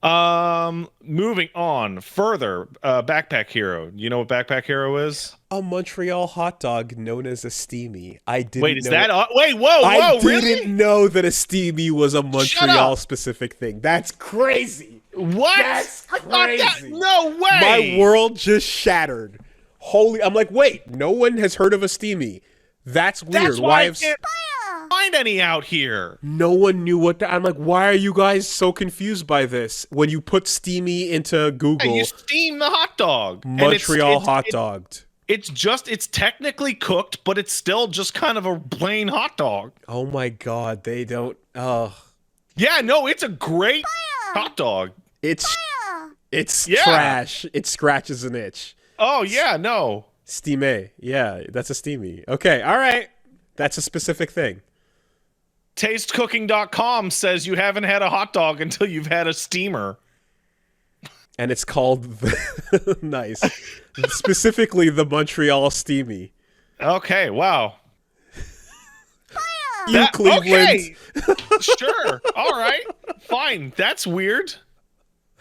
Moving on further, Backpack Hero. You know what Backpack Hero is? A Montreal hot dog known as a steamy. I Wait, didn't is know. that? Wait, whoa, I whoa, didn't really? know that a steamy was a Shut Montreal up! specific thing. That's crazy. What? That's I thought that. crazy. No My way! world just shattered. Holy, I'm like, wait, no one has heard of a steamy. That's weird. That's why Why I have can't find any out here. no one knew what I'm like, why are you guys so confused by this? When you put steamy into And you Google, steam the hot dog, and Montreal hot dogged. it's technically cooked, but it's still just kind of a plain hot dog. Oh my god, they don't Yeah, no, it's a great hot dog. it's Yeah. trash. It scratches an itch. Oh yeah, no. Steamy. Yeah, that's a steamy. Okay, all right. That's a specific thing. Tastecooking.com says you haven't had a hot dog until you've had a steamer. And it's called nice. Specifically the Montreal Steamy. Okay, wow. Cleveland. Okay. Sure. All right. Fine. That's weird.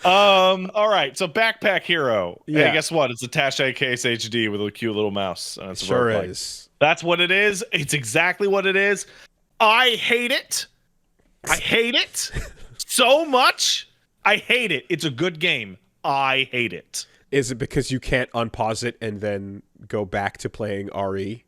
All right. So Backpack Hero. Yeah. Hey, guess what? It's a Tache case HD with a cute little mouse. And it's a Sure roguelike. is. That's what it is. It's exactly what it is. I hate it. I hate it so much. I hate it. It's a good game. I hate it. Is it because you can't unpause it and then go back to playing RE?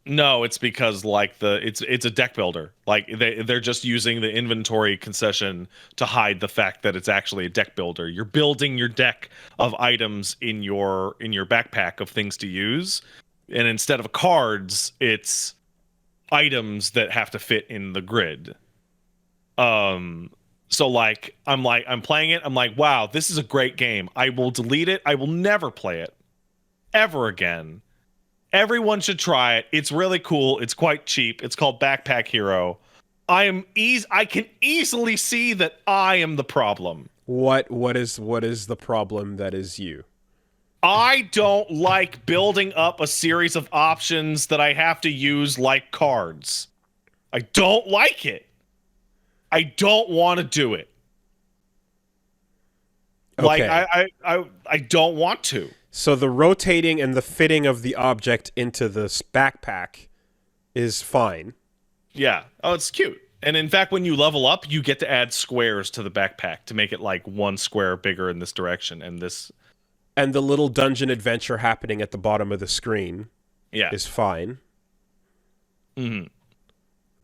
No, it's because like it's a deck builder. Like they're just using the inventory concession to hide the fact that it's actually a deck builder. You're building your deck of items in your backpack of things to use, and instead of cards, it's items that have to fit in the grid. So I'm playing it. I'm like, wow, this is a great game. I will delete it. I will never play it ever again. Everyone should try it. It's really cool. It's quite cheap. It's called Backpack Hero. I can easily see that I am the problem. What is the problem that is you? I don't like building up a series of options that I have to use like cards. I don't like it. I don't want to do it. Like Okay. I don't want to. So the rotating and the fitting of the object into this backpack is fine. Yeah. Oh, it's cute. And in fact, when you level up, you get to add squares to the backpack to make it like one square bigger in this direction and this. And the little dungeon adventure happening at the bottom of the screen Yeah. is fine. Mm-hmm.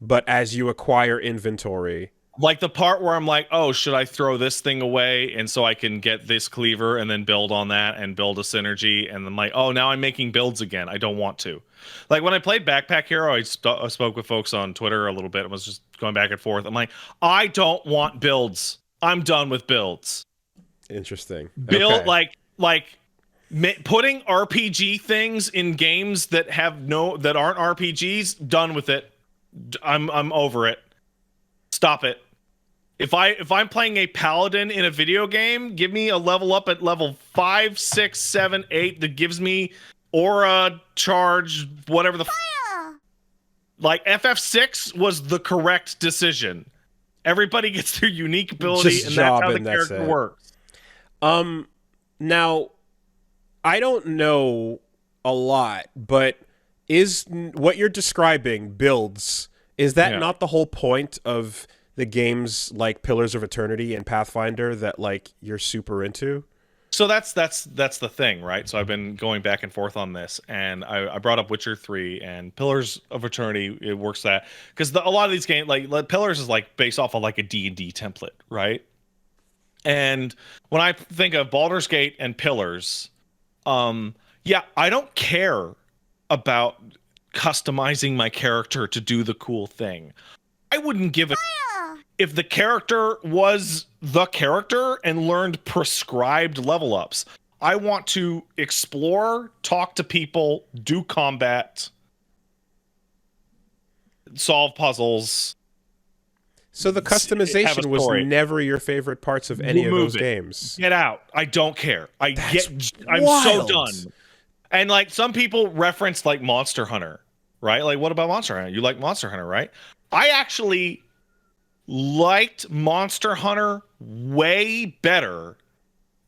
But as you acquire inventory, Like the part where I'm like, oh, should I throw this thing away and so I can get this cleaver and then build on that and build a synergy? And then like, oh, now I'm making builds again. I don't want to. Like when I played Backpack Hero, I spoke with folks on Twitter a little bit and was just going back and forth. I'm like, I don't want builds. I'm done with builds. interesting. Build Okay. putting RPG things in games that aren't RPGs. Done with it. I'm over it. Stop it. If I'm playing a paladin in a video game, give me a level up at level 5, 6, 7, 8 that gives me aura charge, whatever like FF6 was the correct decision. Everybody gets their unique ability, Just and that's how the jobbing, that's character it. works. Now I don't know a lot, but is what you're describing builds, is that Yeah. not the whole point of the games like Pillars of Eternity and Pathfinder that like you're super into? So that's the thing, right? So I've been going back and forth on this, and I brought up Witcher 3 and Pillars of Eternity. It works that because a lot of these games, like Pillars, is like based off of like a D&D template, right? And when I think of Baldur's Gate and Pillars, yeah, I don't care about customizing my character to do the cool thing. I wouldn't give a if the character was the character and learned prescribed level ups. I want to explore, talk to people, do combat, solve puzzles. So the Have a customization was story. never your favorite parts of any of Remove those it. games. Get out. I don't care. I'm so wild. done. And like some people reference like Monster Hunter, right? Like what about Monster Hunter? You like Monster Hunter, right? I actually liked Monster Hunter way better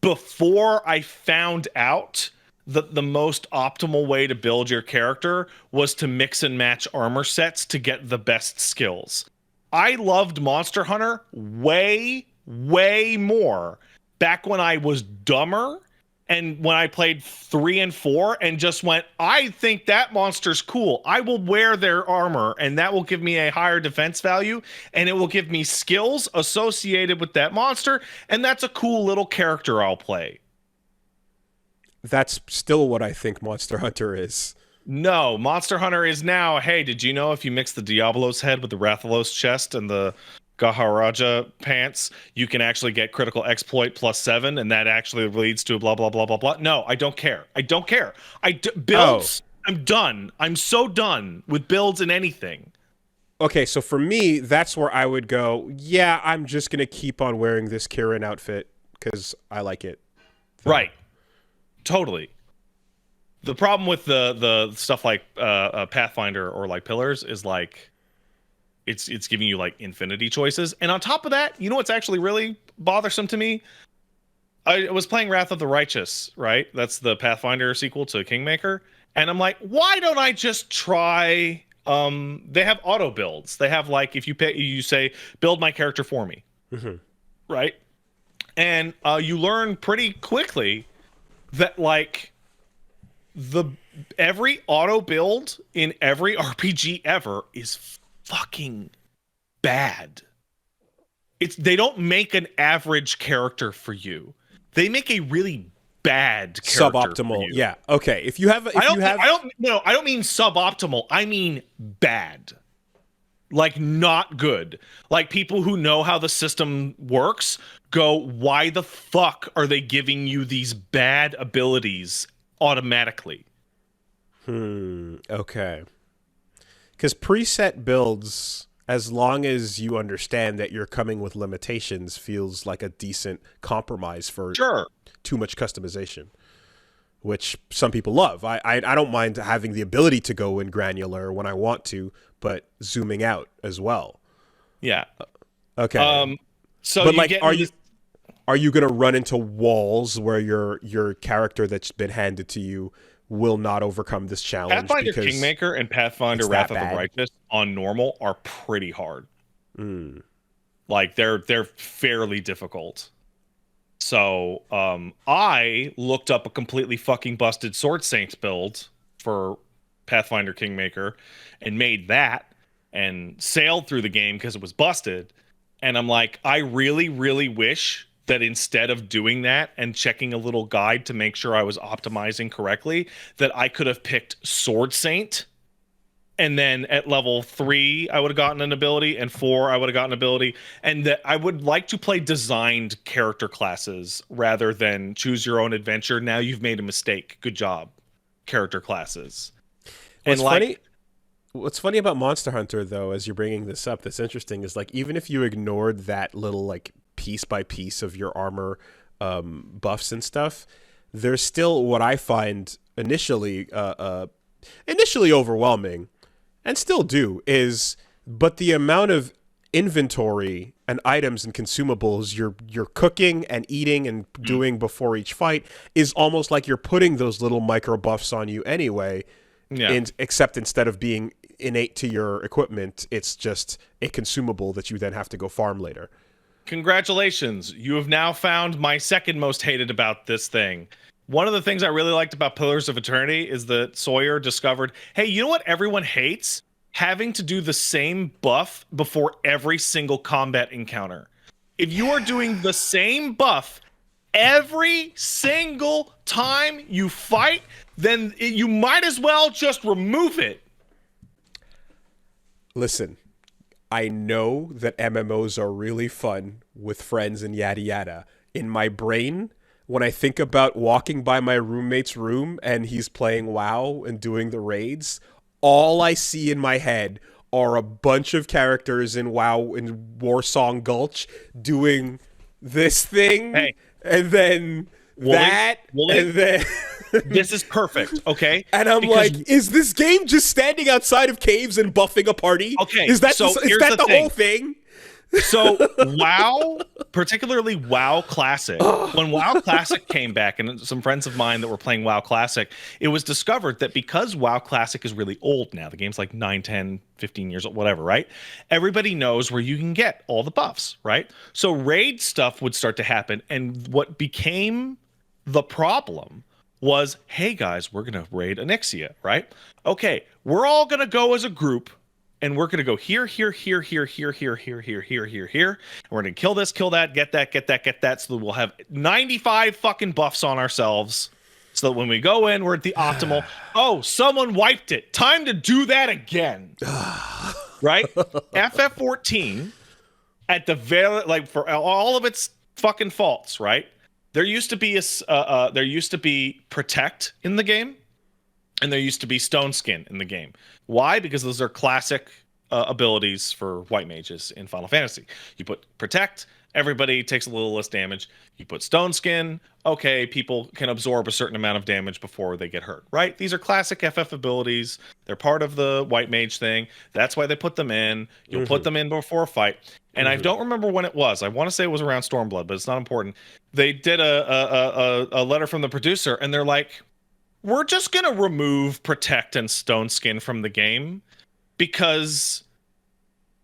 before I found out that the most optimal way to build your character was to mix and match armor sets to get the best skills. I loved Monster Hunter way, way more back when I was dumber and when I played 3 and 4 and just went, I think that monster's cool. I will wear their armor and that will give me a higher defense value and it will give me skills associated with that monster. And that's a cool little character I'll play. That's still what I think Monster Hunter is. No, Monster Hunter is now, hey, did you know if you mix the Diablo's head with the Rathalos chest and the Gaharaja pants, you can actually get critical exploit +7, and that actually leads to a blah, blah, blah, blah, blah. No, I don't care. I don't care. Builds, I'm done. I'm so done with builds and anything. Okay, so for me, that's where I would go, yeah, I'm just going to keep on wearing this Kirin outfit because I like it. Right. Totally. The problem with the stuff like Pathfinder or like Pillars is like it's giving you like infinity choices. And on top of that, you know what's actually really bothersome to me? I was playing Wrath of the Righteous, right? That's the Pathfinder sequel to Kingmaker. And I'm like, why don't I just try they have auto builds. They have like if you say build my character for me. Mm-hmm. Right? And you learn pretty quickly that like every auto build in every RPG ever is fucking bad. They don't make an average character for you. They make a really bad character suboptimal for you. Yeah, okay, I don't mean suboptimal, I mean bad. Like not good. Like people who know how the system works go, why the fuck are they giving you these bad abilities automatically? Okay. Because preset builds, as long as you understand that you're coming with limitations, feels like a decent compromise for too much customization, which some people love. I don't mind having the ability to go in granular when I want to, but zooming out as well. Yeah. Okay. So but like, are you going to run into walls where your character that's been handed to you will not overcome this challenge? Pathfinder Kingmaker and Pathfinder Wrath of the Righteous on normal are pretty hard. Like they're fairly difficult. So I looked up a completely fucking busted Sword Saints build for Pathfinder Kingmaker and made that and sailed through the game because it was busted. And I'm like, I really, really wish that instead of doing that and checking a little guide to make sure I was optimizing correctly, that I could have picked Sword Saint. And then at level 3, I would have gotten an ability, and 4, I would have gotten an ability. And that I would like to play designed character classes rather than choose your own adventure. Now you've made a mistake. Good job. Character classes. What's funny about Monster Hunter, though, as you're bringing this up, that's interesting, is like even if you ignored that little like piece by piece of your armor buffs and stuff, there's still what I find initially overwhelming, and still do, is but the amount of inventory and items and consumables you're cooking and eating and doing before each fight is almost like you're putting those little micro buffs on you anyway. Yeah. Except instead of being innate to your equipment, it's just a consumable that you then have to go farm later. Congratulations. You have now found my second most hated about this thing. One of the things I really liked about Pillars of Eternity is that Sawyer discovered, hey, you know what everyone hates? Having to do the same buff before every single combat encounter. If you are doing the same buff every single time you fight, then you might as well just remove it. Listen, I know that MMOs are really fun with friends and yada yada. In my brain, when I think about walking by my roommate's room and he's playing WoW and doing the raids, all I see in my head are a bunch of characters in WoW in Warsong Gulch doing this thing, and then and then this is perfect, okay? And I'm like, is this game just standing outside of caves and buffing a party? Okay, is that the whole thing? So WoW, particularly WoW Classic, when WoW Classic came back, and some friends of mine that were playing WoW Classic, it was discovered that because WoW Classic is really old now, the game's like 9, 10, 15 years old, whatever, right? Everybody knows where you can get all the buffs, right? So raid stuff would start to happen, and what became the problem was, hey guys, we're gonna raid Onyxia, right? Okay, we're all gonna go as a group, and we're gonna go here, here, here, here, here, here, here, here, here, here, here. And we're gonna kill this, kill that, get that, get that, get that, so that we'll have 95 fucking buffs on ourselves. So that when we go in, we're at the optimal. Oh, someone wiped it. Time to do that again. Right? FF14 at the very, like, for all of its fucking faults, right? There used to be protect in the game, and there used to be stone skin in the game. Why? Because those are classic abilities for white mages in Final Fantasy. You put protect, everybody takes a little less damage. You put stone skin, okay, people can absorb a certain amount of damage before they get hurt, right? These are classic FF abilities. They're part of the white mage thing. That's why they put them in. You'll put them in before a fight. And I don't remember when it was. I want to say it was around Stormblood, but it's not important. They did a letter from the producer, and they're like, we're just going to remove protect and stone skin from the game because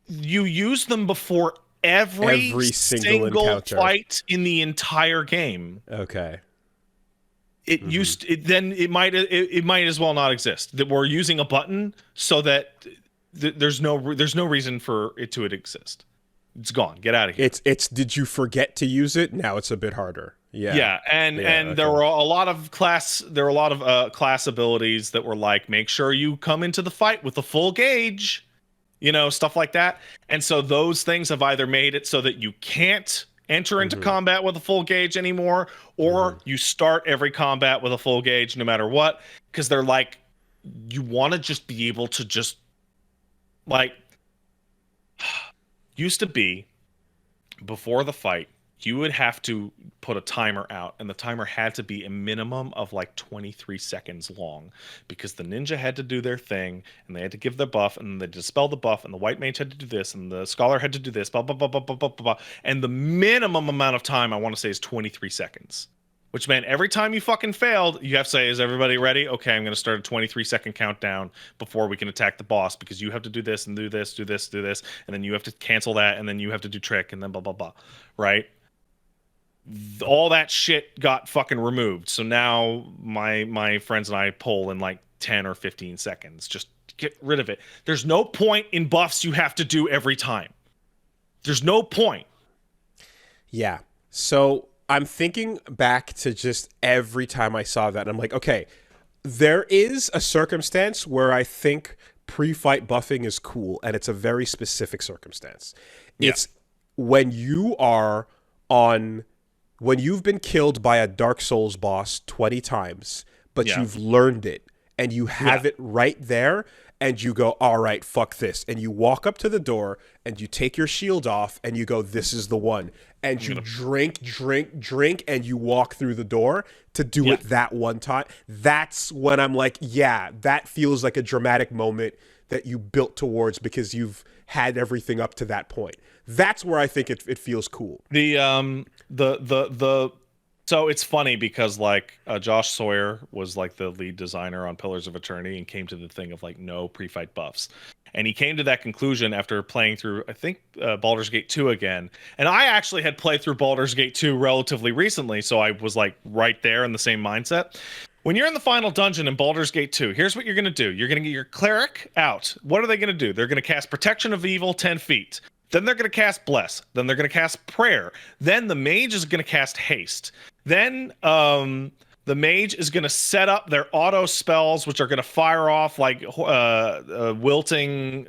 you use them before every single encounter. fight in the entire game. Okay. It might as well not exist. That we're using a button so that there's no reason for it to exist. It's gone. Get out of here. It's did you forget to use it? Now it's a bit harder. Yeah. Okay. There were a lot of class abilities that were like, make sure you come into the fight with a full gauge, stuff like that. And so those things have either made it so that you can't enter into combat with a full gauge anymore, or you start every combat with a full gauge no matter what, because they're like, you want to just be able to just, like, used to be before the fight, you would have to put a timer out, and the timer had to be a minimum of like 23 seconds long, because the ninja had to do their thing, and they had to give their buff, and they dispel the buff, and the white mage had to do this, and the scholar had to do this, blah, blah, blah, blah, blah, blah, blah. And the minimum amount of time, I want to say, is 23 seconds. Which meant every time you fucking failed, you have to say, is everybody ready? Okay, I'm going to start a 23-second countdown before we can attack the boss, because you have to do this and do this, do this, do this, and then you have to cancel that, and then you have to do trick, and then blah, blah, blah, right? All that shit got fucking removed. So now my friends and I pull in like 10 or 15 seconds. Just get rid of it. There's no point in buffs you have to do every time. There's no point. Yeah. So I'm thinking back to just every time I saw that, and I'm like, okay, there is a circumstance where I think pre-fight buffing is cool, and it's a very specific circumstance. Yeah. It's when when you've been killed by a Dark Souls boss 20 times, but you've learned it, and you have it right there, and you go, all right, fuck this. And you walk up to the door, and you take your shield off, and you go, this is the one. And you drink, and you walk through the door to do it that one time. That's when I'm like, yeah, that feels like a dramatic moment that you built towards because you've had everything up to that point. That's where I think it feels cool. So it's funny because like Josh Sawyer was like the lead designer on Pillars of Eternity and came to the thing of like no pre-fight buffs. And he came to that conclusion after playing through, I think, Baldur's Gate 2 again. And I actually had played through Baldur's Gate 2 relatively recently, so I was like right there in the same mindset. When you're in the final dungeon in Baldur's Gate 2, here's what you're going to do. You're going to get your cleric out. What are they going to do? They're going to cast Protection of Evil 10 feet. Then they're going to cast Bless. Then they're going to cast Prayer. Then the mage is going to cast Haste. Then the mage is going to set up their auto spells, which are going to fire off like wilting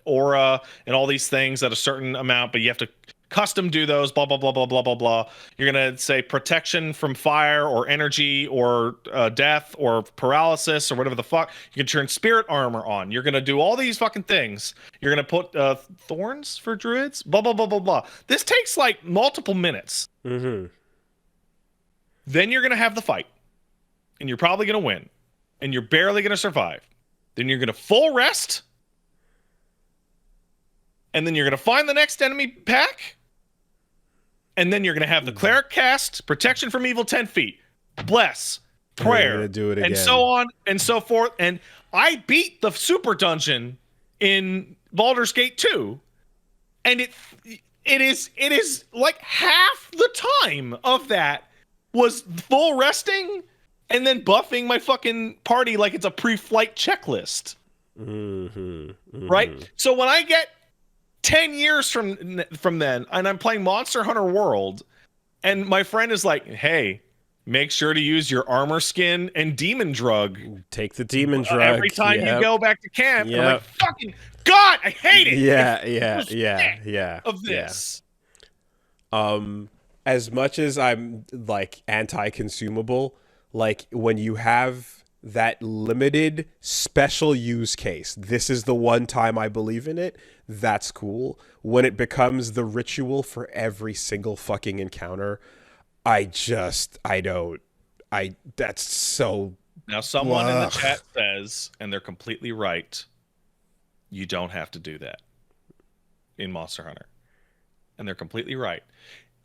aura and all these things at a certain amount, but you have to custom do those, blah, blah, blah, blah, blah, blah, blah. You're going to say protection from fire or energy or death or paralysis or whatever the fuck. You can turn spirit armor on. You're going to do all these fucking things. You're going to put thorns for druids, blah, blah, blah, blah, blah. This takes like multiple minutes. Mm-hmm. Then you're going to have the fight. And you're probably going to win. And you're barely going to survive. Then you're going to full rest. and then you're gonna find the next enemy pack, and then you're gonna have the cleric cast protection from evil 10 feet, bless, You're prayer, gonna do it and again. so on and so forth. And I beat the super dungeon in Baldur's Gate 2, and it is like half the time of that was full resting and then buffing my fucking party like it's a pre-flight checklist. Right? So when I get 10 years from then and I'm playing Monster Hunter World and my friend is like, "Hey, make sure to use your armor skin and demon drug. Take the demon drug Every time you go back to camp." And I'm like, Yep. "Fucking God, I hate it." Yeah. Of this. As much as I'm like anti-consumable, like when you have that limited special use case, this is the one time I believe in it, that's cool. When it becomes the ritual for every single fucking encounter, that's so. Now, someone in the chat says, and they're completely right, you don't have to do that in Monster Hunter. And they're completely right.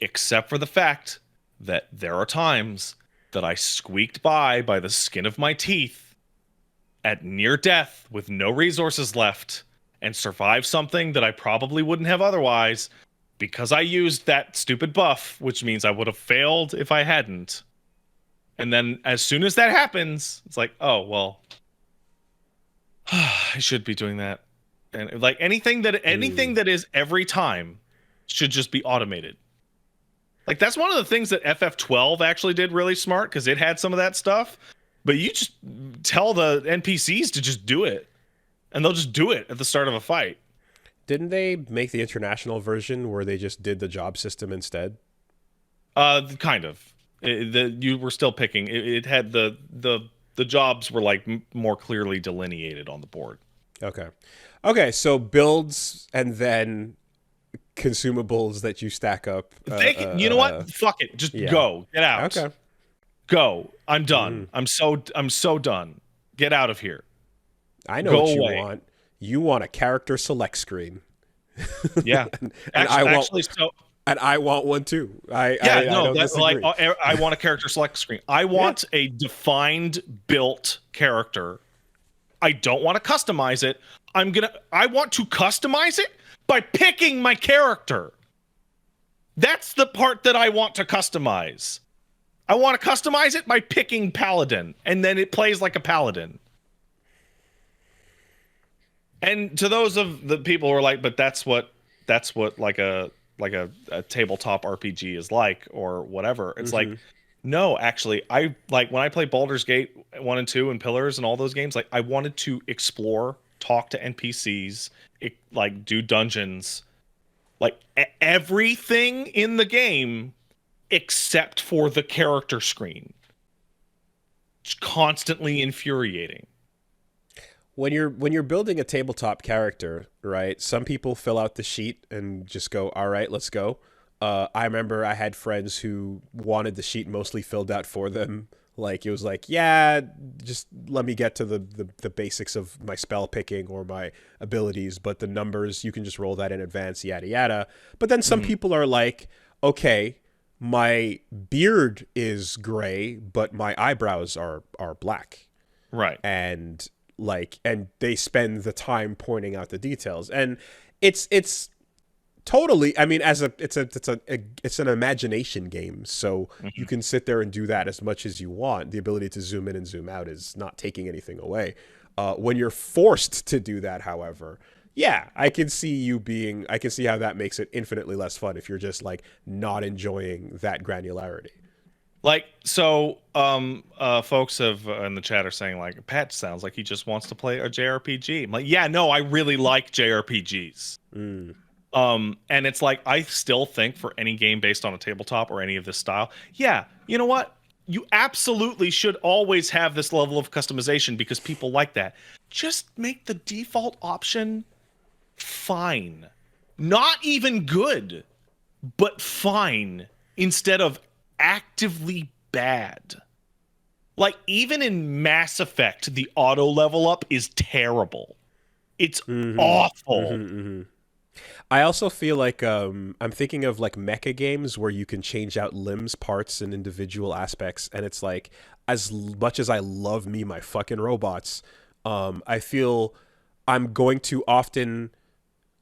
Except for the fact that there are times that I squeaked by the skin of my teeth at near death with no resources left and survived something that I probably wouldn't have otherwise because I used that stupid buff, which means I would have failed if I hadn't. And then as soon as that happens, it's like, oh, well, I should be doing that. And like anything that is every time should just be automated. Like that's one of the things that FF12 actually did really smart because it had some of that stuff. But you just tell the NPCs to just do it, and they'll just do it at the start of a fight. Didn't they make the international version where they just did the job system instead? Kind of. You were still picking. It had the jobs were like more clearly delineated on the board. Okay. So builds and then consumables that you stack up. You know what? Fuck it. Just go. Get out. Okay. Go. I'm done. I'm so done. Get out of here. I know what you want. You want a character select screen. Yeah. and I want one too. I want a character select screen. I want a defined built character. I don't want to customize it. I want to customize it by picking my character. That's the part that I want to customize. I want to customize it by picking Paladin, and then it plays like a Paladin. And to those of the people who are like, but that's what like a tabletop RPG is like, or whatever. It's like, no, actually, I like when I play Baldur's Gate 1 and 2 and Pillars and all those games, like I wanted to explore, talk to NPCs, like do dungeons, like everything in the game except for the character screen. It's constantly infuriating. When you're building a tabletop character, right? Some people fill out the sheet and just go, "All right, let's go." I remember I had friends who wanted the sheet mostly filled out for them. Like it was like, yeah, just let me get to the basics of my spell picking or my abilities, but the numbers you can just roll that in advance, yada yada. But then some people are like, okay, my beard is gray, but my eyebrows are black, right? And they spend the time pointing out the details, and it's totally, I mean, it's an imagination game, so you can sit there and do that as much as you want. The ability to zoom in and zoom out is not taking anything away. When you're forced to do that, however, yeah, I can see how that makes it infinitely less fun if you're just like not enjoying that granularity. Like, so, folks have in the chat are saying like, Pat sounds like he just wants to play a JRPG. I'm like, yeah, no, I really like JRPGs. And it's like, I still think for any game based on a tabletop or any of this style, yeah, you know what? You absolutely should always have this level of customization because people like that. Just make the default option fine. Not even good, but fine instead of actively bad. Like even in Mass Effect, the auto level up is terrible. It's awful. I also feel like I'm thinking of like mecha games where you can change out limbs, parts, and individual aspects, and it's like as much as I love me my fucking robots, I feel I'm going to often,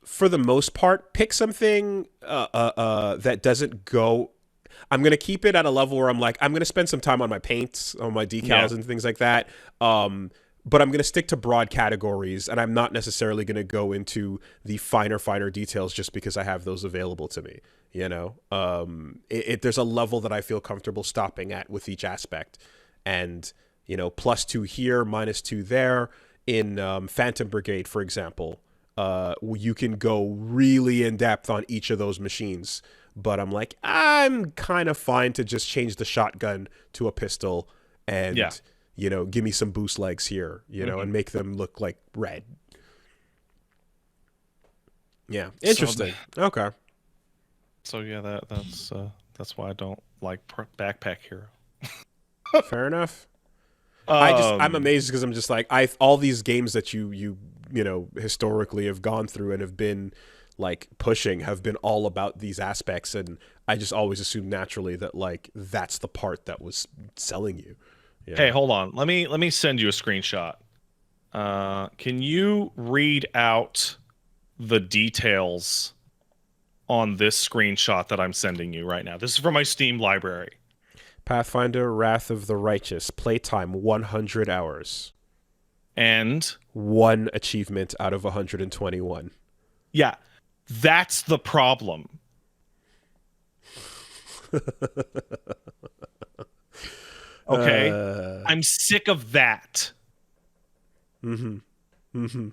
for the most part, pick something that doesn't go. I'm gonna keep it at a level where I'm like I'm gonna spend some time on my paints, on my Yeah. decals, and things like that. But I'm gonna stick to broad categories, and I'm not necessarily gonna go into the finer details just because I have those available to me. You know, there's a level that I feel comfortable stopping at with each aspect, and you know, +2 here, -2 there. In Phantom Brigade, for example, you can go really in depth on each of those machines. But I'm like, I'm kind of fine to just change the shotgun to a pistol Yeah. and, you know, give me some boost legs here, you know, Hmm. and make them look like red. Yeah. So, Interesting. Okay. so yeah, that's why I don't like Backpack Hero. Fair enough. I'm Um, amazed because I'm just like, all these games that you know, historically have gone through and have been like pushing have been all about these aspects. And I just always assumed naturally that like that's the part that was selling you, you hey, know? hold on. Let me send you a screenshot. Can you read out the details on this screenshot that I'm sending you right now? This is from my Steam library. Pathfinder Wrath of the Righteous, playtime 100 hours. And One achievement out of 121. yeah, that's the problem. Okay? Uh, I'm sick of that. mm-hmm. Mm-hmm.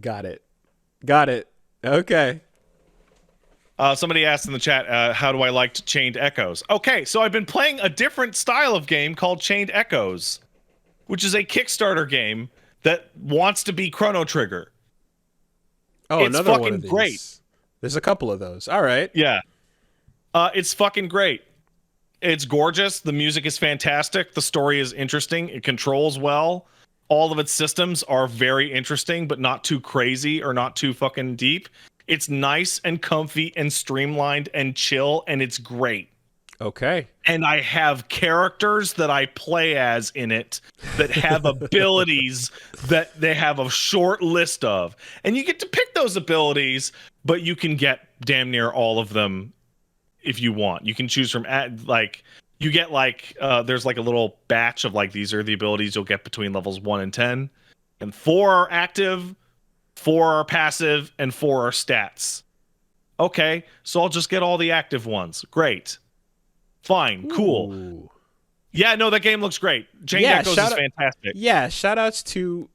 Got it. Got it. Okay. Somebody asked in the chat, how do I like Chained Echoes? Okay, so I've been playing a different style of game called Chained Echoes, which is a Kickstarter game that wants to be Chrono Trigger. Oh, It's another one of fucking great. these. There's a couple of those. All right. Yeah. It's fucking great. It's gorgeous. The music is fantastic. The story is interesting. It controls well. All of its systems are very interesting, but not too crazy or not too fucking deep. It's nice and comfy and streamlined and chill, and it's great. Okay. And I have characters that I play as in it that have abilities that they have a short list of. And you get to pick those abilities, but you can get damn near all of them if you want. You can choose from like you get like there's like a little batch of like these are the abilities you'll get between levels 1 and 10. And 4 are active, 4 are passive, and 4 are stats. Okay, so I'll just get all the active ones. Great. Fine, cool. Ooh. Yeah, no, that game looks great. Chained Yeah, Echoes is fantastic. yeah, shout outs to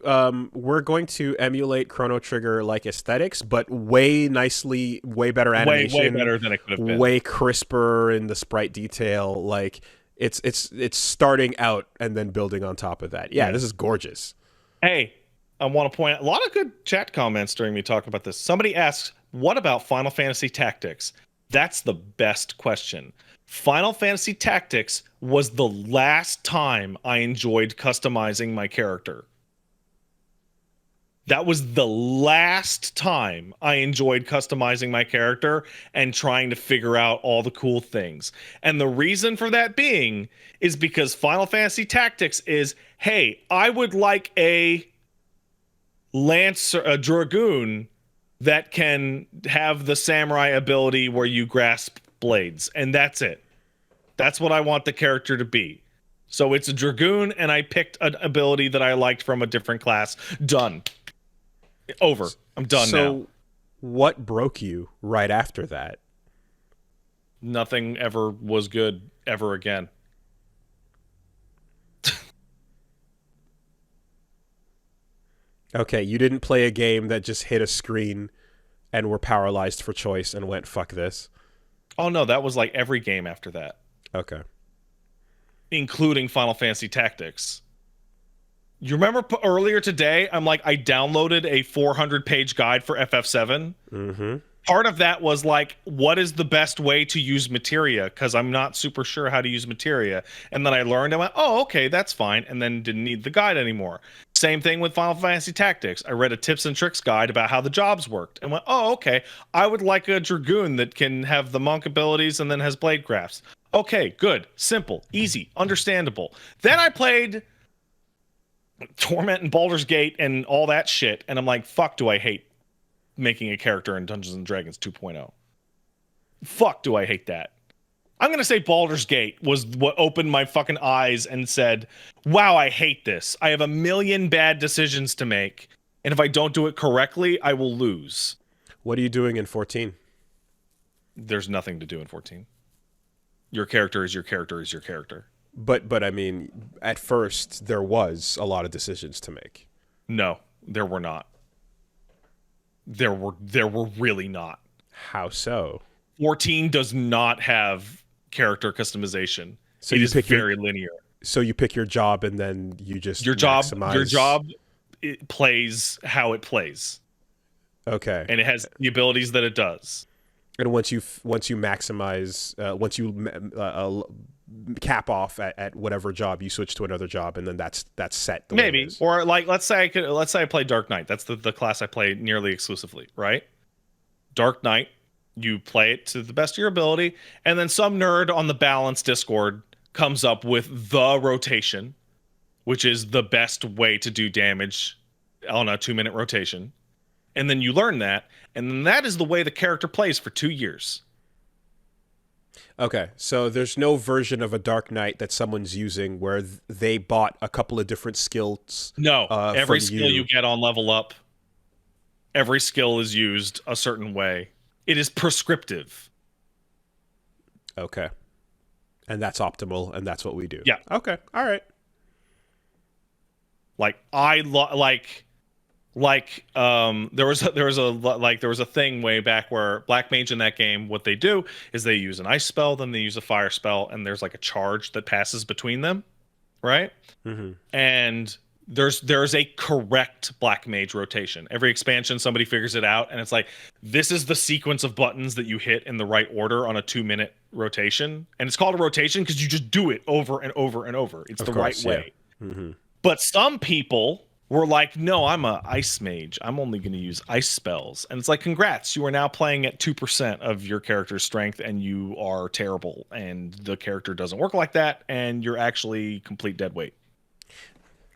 we're going to emulate Chrono Trigger like aesthetics, but way nicely, way better Way animation, better than it could have been. way crisper in the sprite detail. Like it's starting out and then building on top of that. Yeah, this is gorgeous. Hey, I want to point out a lot of good chat comments during me talking about this. Somebody asks, "What about Final Fantasy Tactics?" That's the best question. Final Fantasy Tactics was the last time I enjoyed customizing my character. That was the last time I enjoyed customizing my character and trying to figure out all the cool things. And the reason for that being is because Final Fantasy Tactics is, hey, I would like a lancer, a dragoon that can have the samurai ability where you grasp blades, and that's it. That's what I want the character to be. So it's a dragoon, and I picked an ability that I liked from a different class. Done. Over. I'm done now. So, what broke you right after that? Nothing ever was good ever again. Okay, you didn't play a game that just hit a screen and were paralyzed for choice and went fuck this. Oh no, that was like every game after that, Okay. including Final Fantasy Tactics. You remember earlier today, I'm like, I downloaded a 400-page guide for FF7. Mm-hmm. Part of that was like, what is the best way to use materia? Because I'm not super sure how to use materia. And then I learned, I went, oh, okay, that's fine. And then didn't need the guide anymore. Same thing with Final Fantasy Tactics. I read a tips and tricks guide about how the jobs worked and went, oh, okay. I would like a Dragoon that can have the monk abilities and then has blade crafts. Okay, good. Simple, easy, understandable. Then I played Torment and Baldur's Gate and all that shit. And I'm like, fuck, do I hate making a character in Dungeons and Dragons 2.0. Fuck, do I hate that. I'm going to say Baldur's Gate was what opened my fucking eyes and said, wow, I hate this. I have a million bad decisions to make. And if I don't do it correctly, I will lose. What are you doing in 14? There's nothing to do in 14. Your character is your character is your character. But I mean, at first, there was a lot of decisions to make. No, there were not. There were really not. How so? 14 does not have character customization. So it you is pick very linear. So you pick your job and then you just your job maximize. it plays how it plays. Okay. And it has the abilities that it does. And once you maximize, once you cap off at whatever job, you switch to another job, and then that's set. The Maybe, way it is. or like let's say I play Dark Knight. That's the class I play nearly exclusively, right? Dark Knight, you play it to the best of your ability, and then some nerd on the Balance Discord comes up with the rotation, which is the best way to do damage on a 2-minute rotation. And then you learn that, and then that is the way the character plays for 2 years. Okay, so there's no version of a Dark Knight that someone's using where they bought a couple of different skills. No, every skill you get on level up, every skill is used a certain way. It is prescriptive. Okay, and that's optimal, and that's what we do. Yeah. Okay. All right. Like there was a thing way back where Black Mage in that game, what they do is they use an ice spell, then they use a fire spell, and there's like a charge that passes between them, right? Mm-hmm. And there's a correct Black Mage rotation. Every expansion, somebody figures it out, and it's like, this is the sequence of buttons that you hit in the right order on a 2-minute rotation. And it's called a rotation because you just do it over and over and over. It's the right way. Mm-hmm. But some people were like, no, I'm a ice mage. I'm only going to use ice spells. And it's like, congrats, you are now playing at 2% of your character's strength, and you are terrible. And the character doesn't work like that, and you're actually complete dead weight.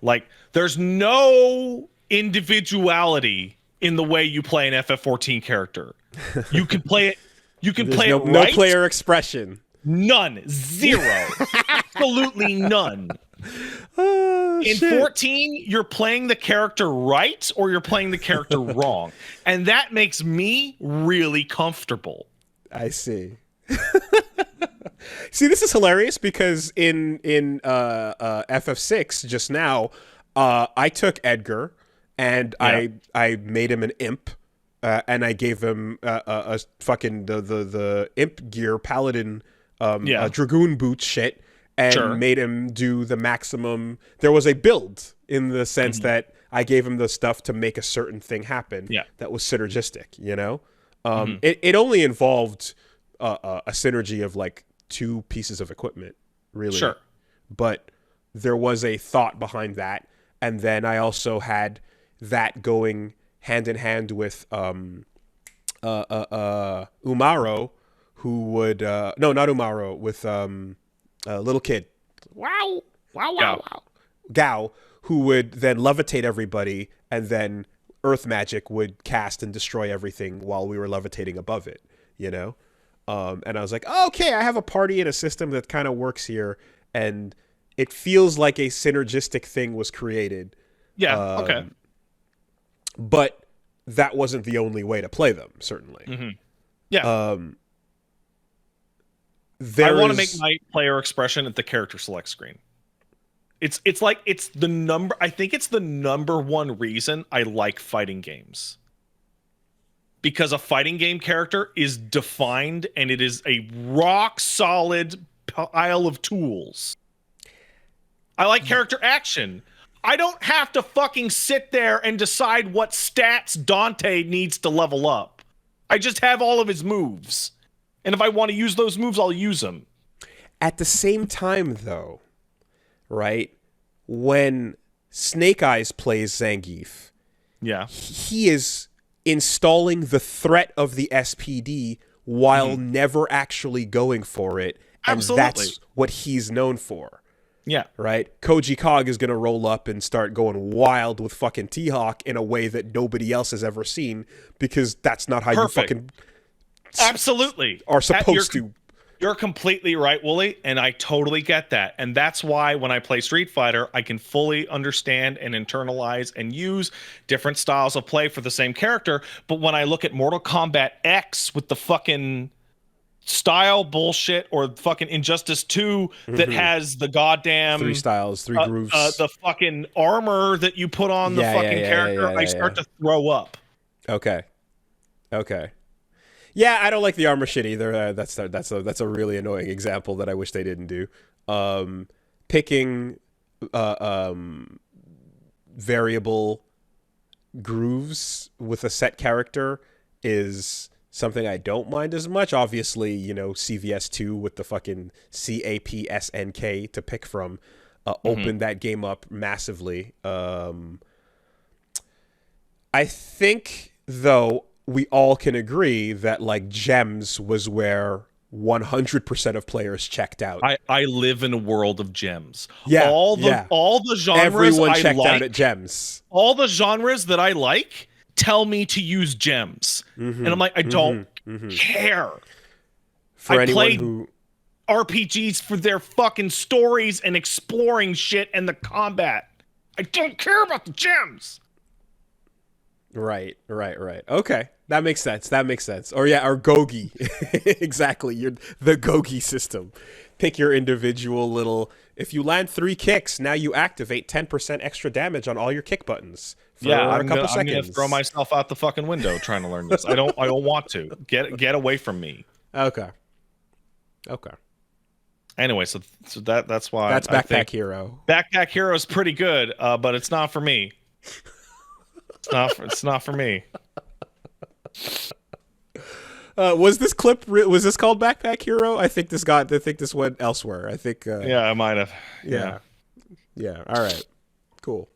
Like, there's no individuality in the way you play an FF14 character. You can play it. You can play it right. No player expression. None. Zero. Absolutely none. In 14, you're playing the character right or you're playing the character wrong. And that makes me really comfortable. I see. See, this is hilarious because in FF6 just now, I took Edgar and I made him an imp, and I gave him a fucking the imp gear paladin dragoon boot shit, and made him do the maximum. There was a build in the sense that I gave him the stuff to make a certain thing happen that was synergistic, you know? It only involved a synergy of like 2 pieces of equipment, really. Sure. But there was a thought behind that. And then I also had that going hand in hand with Umaro, who would... no, not Umaro, with a little kid. Wow. Gao, who would then levitate everybody, and then earth magic would cast and destroy everything while we were levitating above it, you know? And I was like, oh, okay, I have a party and a system that kind of works here, and it feels like a synergistic thing was created. Yeah, okay. But that wasn't the only way to play them, certainly. Mm-hmm. Yeah. I want to make my player expression at the character select screen. It's the number. I think it's the number one reason I like fighting games. Because a fighting game character is defined and it is a rock solid pile of tools. I like character action. I don't have to fucking sit there and decide what stats Dante needs to level up. I just have all of his moves. And if I want to use those moves, I'll use them. At the same time, though, right? When Snake Eyes plays Zangief. Yeah. He is installing the threat of the SPD while never actually going for it. And Absolutely. that's what he's known for. Yeah. Right? Koji Kog is going to roll up and start going wild with fucking T-Hawk in a way that nobody else has ever seen, because that's not how Perfect. you fucking Absolutely are supposed to. You're completely right, Wooly, and I totally get that. And that's why when I play Street Fighter, I can fully understand and internalize and use different styles of play for the same character. But when I look at Mortal Kombat X with the fucking style bullshit, or fucking Injustice 2 that has the goddamn 3 styles, 3 grooves. the fucking armor that you put on the fucking character, I start to throw up. Okay. Yeah, I don't like the armor shit either. That's a really annoying example that I wish they didn't do. Picking variable grooves with a set character is something I don't mind as much. Obviously, CVS 2 with the fucking CAPSNK to pick from opened that game up massively. I think, though, we all can agree that like gems was where 100% of players checked out. I live in a world of gems. Yeah, all the genres everyone I checked like, out at gems. all the genres that I like tell me to use gems, and I'm like, I don't care. For I anyone played who RPGs for their fucking stories and exploring shit and the combat. I don't care about the gems. Right. Okay. That makes sense. Or Gogi. Exactly. The Gogi system. Pick your individual little... If you land 3 kicks, now you activate 10% extra damage on all your kick buttons for a couple seconds. I'm gonna throw myself out the fucking window trying to learn this. I don't want to. Get away from me. Okay. Anyway, so that's why... That's Backpack Hero. Backpack Hero is pretty good, but it's not for me. It's not for me. Was this called Backpack Hero? I think this went elsewhere. I think yeah, I might have. Yeah. All right. Cool.